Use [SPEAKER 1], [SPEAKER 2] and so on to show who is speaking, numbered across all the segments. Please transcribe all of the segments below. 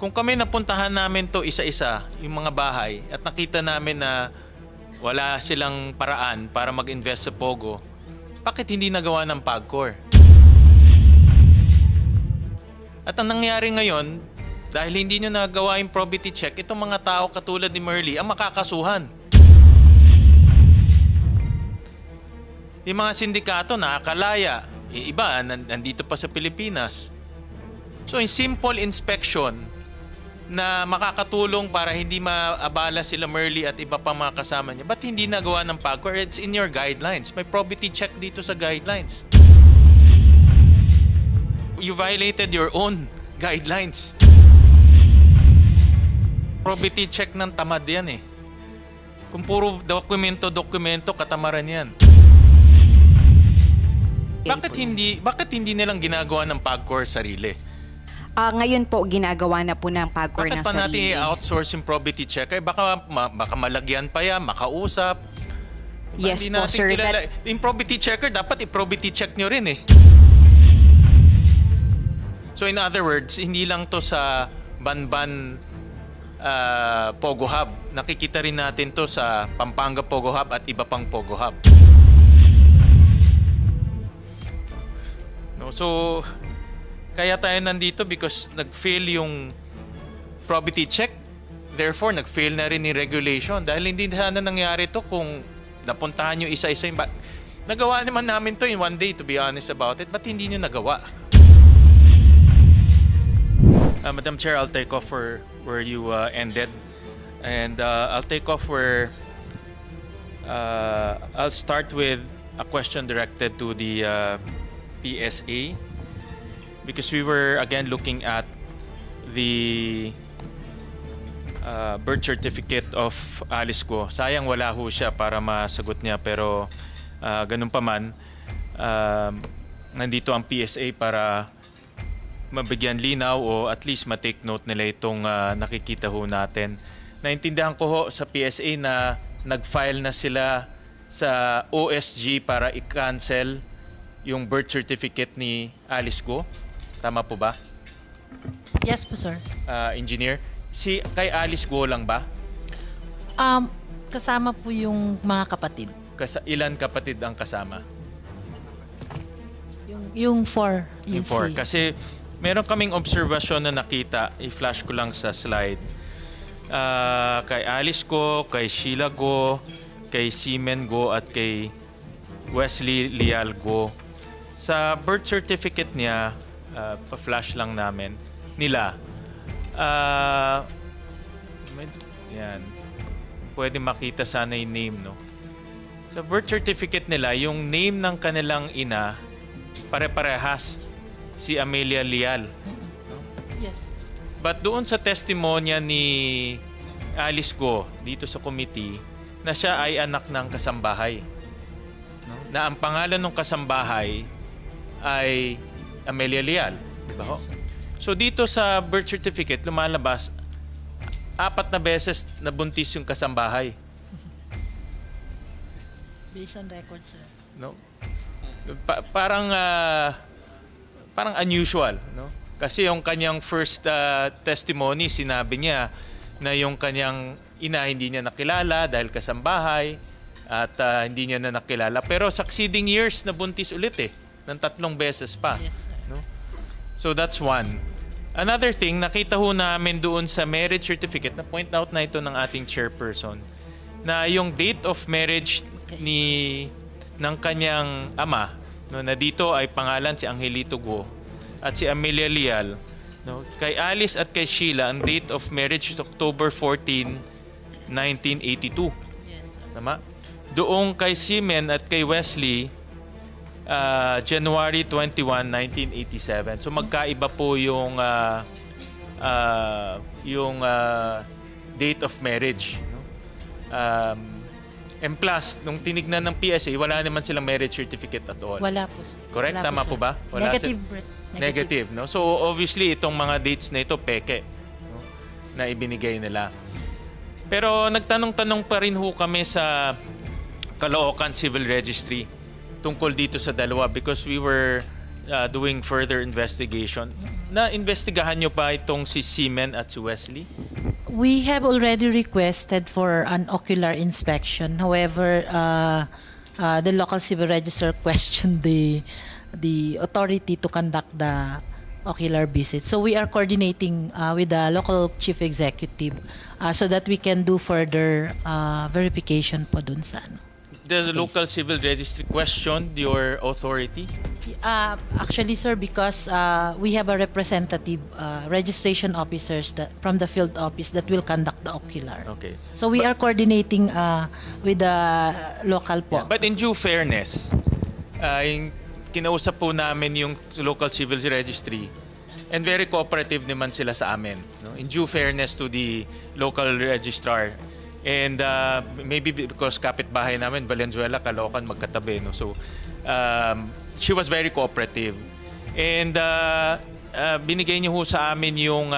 [SPEAKER 1] Kung kami napuntahan namin to isa-isa, yung mga bahay, at nakita namin na wala silang paraan para mag-invest sa Pogo, bakit hindi nagawa ng PAGCOR? At ang nangyari ngayon, dahil hindi nyo nagawa yung probity check, itong mga tao katulad ni Merly ang makakasuhan. Yung mga sindikato nakakalaya. Iba, nandito pa sa Pilipinas. So, in simple inspection na makakatulong para hindi maabala sila Merly at iba pang mga kasama niya, ba't hindi nagawa ng PAGCOR? It's in your guidelines. May probity check dito sa guidelines. You violated your own guidelines. Probity check ng tamad yan eh. Kung puro dokumento, katamaran yan. Bakit hindi nilang ginagawa ng PAGCOR sarili?
[SPEAKER 2] Ngayon po, ginagawa na po ng PAGCOR ng sarili.
[SPEAKER 1] Bakit pa natin i-outsource yung probity check? Baka malagyan pa yan, makausap.
[SPEAKER 2] Yes po, sir.
[SPEAKER 1] Yung probity checker, dapat i-probity check nyo rin eh. So in other words, hindi lang to sa Banban Pogo Hub. Nakikita rin natin to sa Pampanga Pogo Hub at iba pang Pogo Hub. No, so kaya tayo nandito because nag-fail yung probity check. Therefore, nag-fail na rin yung regulation. Dahil hindi sana nangyari to kung napuntahan nyo isa-isa yung... Nagawa naman namin to in one day, to be honest about it. Ba't hindi nyo nagawa? Madam Chair, I'll take off where you ended. And I'll take off where... I'll start with a question directed to the PSA. Because we were again looking at the birth certificate of Alice Guo. Sayang wala ho siya para masagot niya, pero ganun pa man, nandito ang PSA para mabigyan linaw o at least ma-take note nila itong nakikita ho natin. Naintindihan ko ho sa PSA na nag-file na sila sa OSG para i-cancel yung birth certificate ni Alice Guo. Tama po ba?
[SPEAKER 3] Yes po, sir.
[SPEAKER 1] Engineer, kay Alice Guo lang ba?
[SPEAKER 3] Kasama po yung mga kapatid.
[SPEAKER 1] Ilan kapatid ang kasama?
[SPEAKER 3] Yung four.
[SPEAKER 1] Yung four. Kasi meron kaming observation na nakita, i-flash ko lang sa slide. Kay Alice Guo, kay Sheila Guo, kay Seaman Guo at kay Wesley Lial Guo. Sa birth certificate niya, pa-flash lang namin nila. Yan. Pwede makita sana yung name, no? Sa birth certificate nila, yung name ng kanilang ina, pare-parehas. Si Amelia Lial. No?
[SPEAKER 3] Yes.
[SPEAKER 1] But doon sa testimonya ni Alice Guo, dito sa committee, na siya ay anak ng kasambahay. No? Na ang pangalan ng kasambahay ay Amelia Lial, di ba? Yes, so dito sa birth certificate lumalabas 4 na beses nabuntis yung kasambahay.
[SPEAKER 3] Based on record, sir.
[SPEAKER 1] No? Parang unusual, no? Kasi yung kanyang first testimony, sinabi niya na yung kanyang ina hindi niya nakilala dahil kasambahay at hindi niya na nakilala. Pero succeeding years nabuntis ulit eh. Ng 3 beses pa.
[SPEAKER 3] Yes, sir.
[SPEAKER 1] No? So that's one. Another thing, nakita ho namin doon sa marriage certificate, na point out na ito ng ating chairperson, na yung date of marriage ng kanyang ama, no, na dito ay pangalan si Angelito Guo at si Amelia Lial. No? Kay Alice at kay Sheila, ang date of marriage is October 14, 1982.
[SPEAKER 3] Yes, sir.
[SPEAKER 1] Tama? Doon kay Seaman at kay Wesley, January 21, 1987. So magkaiba po yung date of marriage. No? And plus, nung tinignan ng PSA, wala naman silang marriage certificate at all.
[SPEAKER 3] Wala po, sir.
[SPEAKER 1] Correct?
[SPEAKER 3] Wala
[SPEAKER 1] Tama po ba? Wala Negative, no? So obviously, itong mga dates na ito, peke, no? Na ibinigay nila. Pero nagtanong-tanong pa rin ho kami sa Caloocan Civil Registry tungkol dito sa dalawa because we were doing further investigation. Na-investigahan nyo pa itong si Seaman at si Wesley?
[SPEAKER 3] We have already requested for an ocular inspection. However, the local civil register questioned the authority to conduct the ocular visit. So we are coordinating with the local chief executive so that we can do further verification po dun sa ano.
[SPEAKER 1] The
[SPEAKER 3] Space.
[SPEAKER 1] local civil registry questioned your authority?
[SPEAKER 3] Actually, sir, because we have a representative registration officers from the field office that will conduct the ocular.
[SPEAKER 1] Okay.
[SPEAKER 3] So we are coordinating with the local po.
[SPEAKER 1] Yeah, but in due fairness, kinausap po namin yung local civil registry and very cooperative naman sila sa amin. No? In due fairness to the local registrar. And maybe because kapitbahay namin, Valenzuela, Caloocan, magkatabi. No? So, she was very cooperative. And binigay niyo ho sa amin yung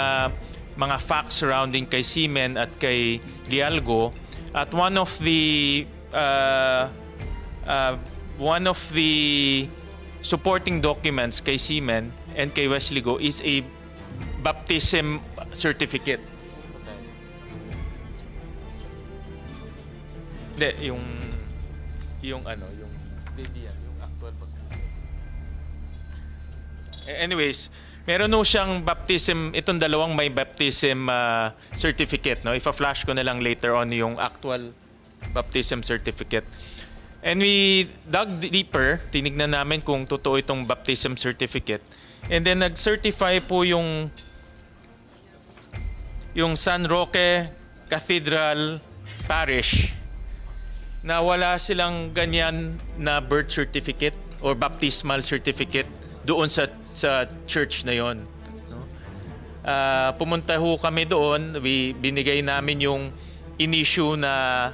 [SPEAKER 1] mga facts surrounding kay Seaman at kay Lialgo. At one of the supporting documents kay Seaman and kay Wesley Go is a baptism certificate. Hindi, yung actual baptism. Anyways, meron no siyang baptism, itong dalawang may baptism certificate, no? Ipa-flash ko na lang later on yung actual baptism certificate. And we dug deeper, tinignan namin kung totoo itong baptism certificate. And then nag-certify po yung San Roque Cathedral Parish na wala silang ganyan na birth certificate or baptismal certificate doon sa church na yon. No? Pumunta ho kami doon, binigay namin yung in-issue na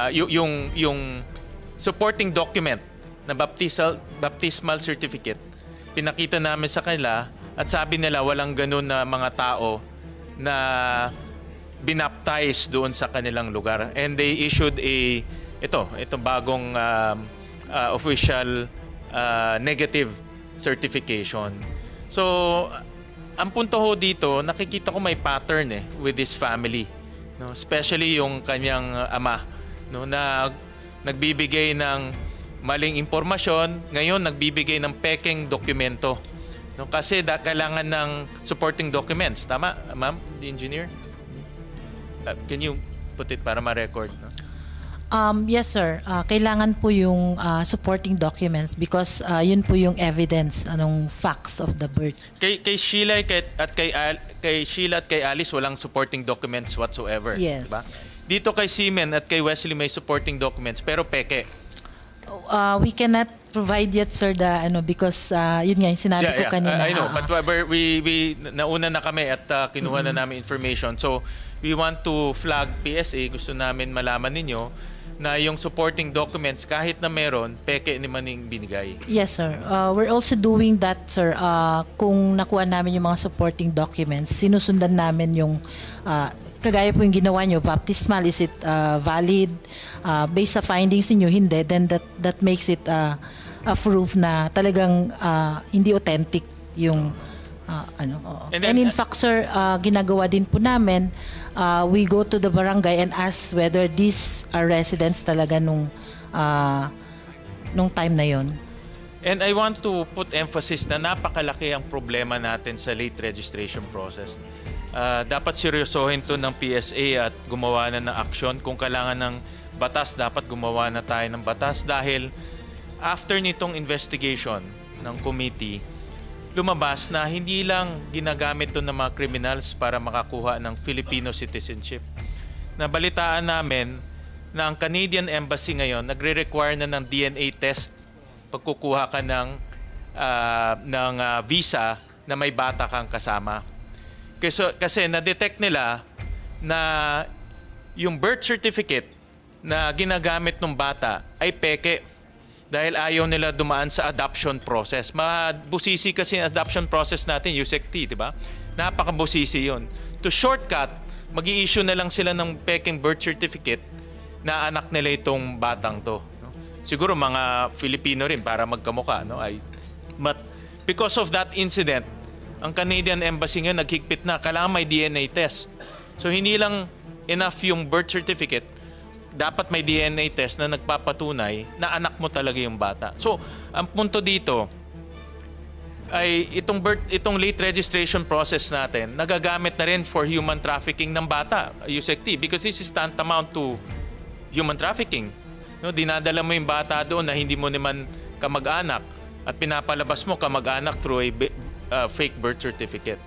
[SPEAKER 1] yung supporting document na baptismal certificate. Pinakita namin sa kanila at sabi nila walang ganun na mga tao na binaptize doon sa kanilang lugar. And they issued itong bagong official negative certification. So, ang punto ho dito, nakikita ko may pattern with this family. No? Especially yung kanyang ama, no? Na nagbibigay ng maling impormasyon, ngayon nagbibigay ng pekeng dokumento. No? Kasi kailangan ng supporting documents. Tama, ma'am, the engineer? Can you put it para ma-record? No?
[SPEAKER 3] Yes, sir. Kailangan po yung supporting documents because yun po yung evidence, facts of the birth.
[SPEAKER 1] Kay Sheila at kay Alice walang supporting documents whatsoever.
[SPEAKER 3] Yes.
[SPEAKER 1] Diba? Dito kay Seaman at kay Wesley may supporting documents pero peke.
[SPEAKER 3] We cannot provide yet, sir, because yun nga yung sinabi ko kanina.
[SPEAKER 1] I know, but we nauna na kami at kinuha na namin information. So, we want to flag PSA. Gusto namin malaman ninyo na yung supporting documents, kahit na meron, peke naman yung binigay.
[SPEAKER 3] Yes, sir. We're also doing that, sir. Kung nakuha namin yung mga supporting documents, sinusundan namin yung kagaya po yung ginawa nyo, baptismal, is it valid? Based sa findings niyo hindi, then that makes it a proof na talagang hindi authentic yung And in fact, sir, ginagawa din po namin, we go to the barangay and ask whether these are residents talaga nung time na yon.
[SPEAKER 1] And I want to put emphasis na napakalaki ang problema natin sa late registration process. Dapat seryosohin to ng PSA at gumawa na ng aksyon. Kung kailangan ng batas, dapat gumawa na tayo ng batas dahil after nitong investigation ng committee, lumabas na hindi lang ginagamit to ng mga criminals para makakuha ng Filipino citizenship. Nabalitaan namin na ang Canadian Embassy ngayon nagre-require na ng DNA test pagkukuha ka ng visa na may bata kang kasama. Kasi na-detect nila na yung birth certificate na ginagamit ng bata ay peke dahil ayaw nila dumaan sa adoption process. Mabusisi kasi yung adoption process natin, USEC-T, di ba? Napakabusisi yun. To shortcut, mag-i-issue na lang sila ng peking birth certificate na anak nila itong batang to. No? Siguro mga Filipino rin para magkamukha. No? But because of that incident, ang Canadian Embassy ngayon naghigpit na, kailangan may DNA test. So hindi lang enough yung birth certificate, dapat may DNA test na nagpapatunay na anak mo talaga yung bata. So, ang punto dito ay itong late registration process natin, nagagamit na rin for human trafficking ng bata, USECT, because this is tantamount to human trafficking. No, dinadala mo yung bata doon na hindi mo naman kamag-anak at pinapalabas mo kamag-anak through a fake birth certificate.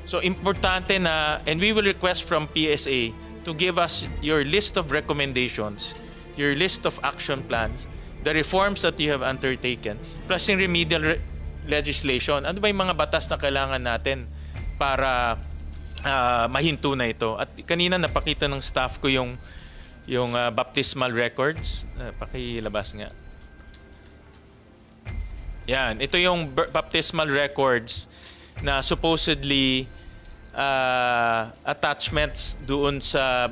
[SPEAKER 1] So, importante na, and we will request from PSA to give us your list of recommendations, your list of action plans, the reforms that you have undertaken, plus yung remedial legislation. Ano ba yung mga batas na kailangan natin para mahinto na ito? At kanina napakita ng staff ko yung baptismal records. Pakilabas nga. Yan. Ito yung baptismal records na supposedly attachments doon sa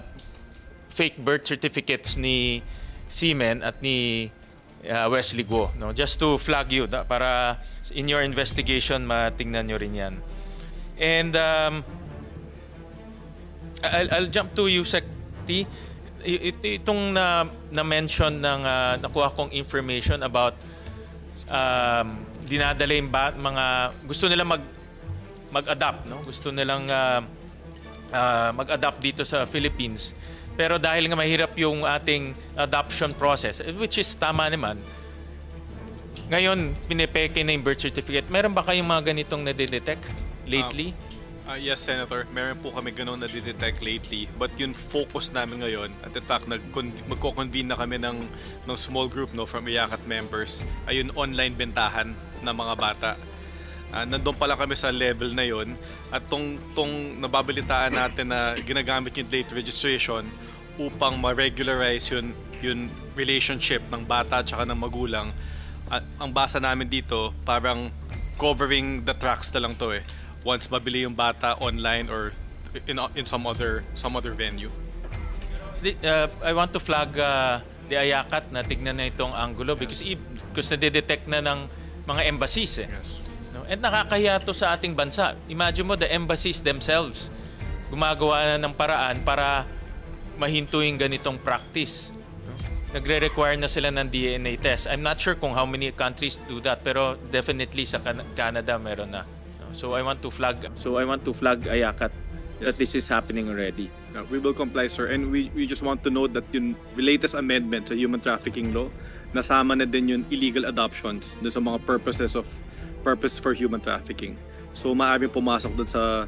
[SPEAKER 1] fake birth certificates ni Seaman at ni Wesley Guo. No? Just to flag you, para in your investigation matingnan nyo rin yan. And I'll jump to USECT. Itong na-mention ng nakuha kong information about dinadala yung mga gusto nila mag-adapt, no? Gusto nilang mag-adapt dito sa Philippines. Pero dahil nga mahirap yung ating adoption process, which is tama naman, ngayon pinipeke na yung birth certificate. Meron ba kayong mga ganitong na-detect lately?
[SPEAKER 4] Yes, Senator. Meron po kami ganun na-detect lately. But yung focus namin ngayon, at in fact, magko-convene na kami ng small group, no, from IACAT members, ay yung online bentahan ng mga bata. Nandun pala kami sa level na yon, at tong nababalitaan natin na ginagamit yung late registration upang ma-regularize yung relationship ng bata at saka ng magulang. At ang basa namin dito, parang covering the tracks na lang to eh. Once mabili yung bata online or in some other venue.
[SPEAKER 1] I want to flag the IACAT na tignan na itong angulo because nadidetect na ng mga embassies eh.
[SPEAKER 4] Yes.
[SPEAKER 1] No? And nakakahiya to sa ating bansa. Imagine mo, the embassies themselves gumagawa na ng paraan para mahinto yung ganitong practice. No? Nagre-require na sila ng DNA test. I'm not sure kung how many countries do that, pero definitely sa Canada meron na. No? So I want to flag IACAT that this is happening already.
[SPEAKER 5] We will comply, sir. And we just want to note that yung latest amendment sa human trafficking law, nasama na din yung illegal adoptions dun sa mga purpose for human trafficking. So maaaring pumasok dun sa